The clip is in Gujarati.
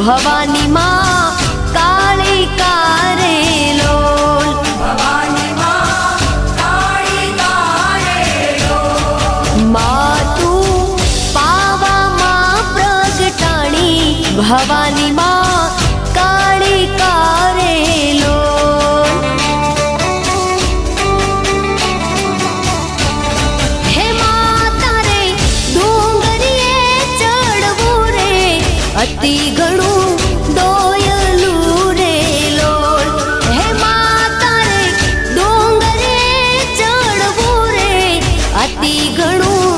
ભવાની માં કાળી કારેલોલ, ભવાની માં કાળી કારેલોલ, માં તું પાવામાં પ્રગટાણી ભવાની માં કાળી કારેલોલ. હે માતા રે ડુંગરીએ ચડવું રે અતિ ઘણું દોયલું રે લોલ. હે માતા રે ડુંગરે ચડવું રે અતિ ઘણું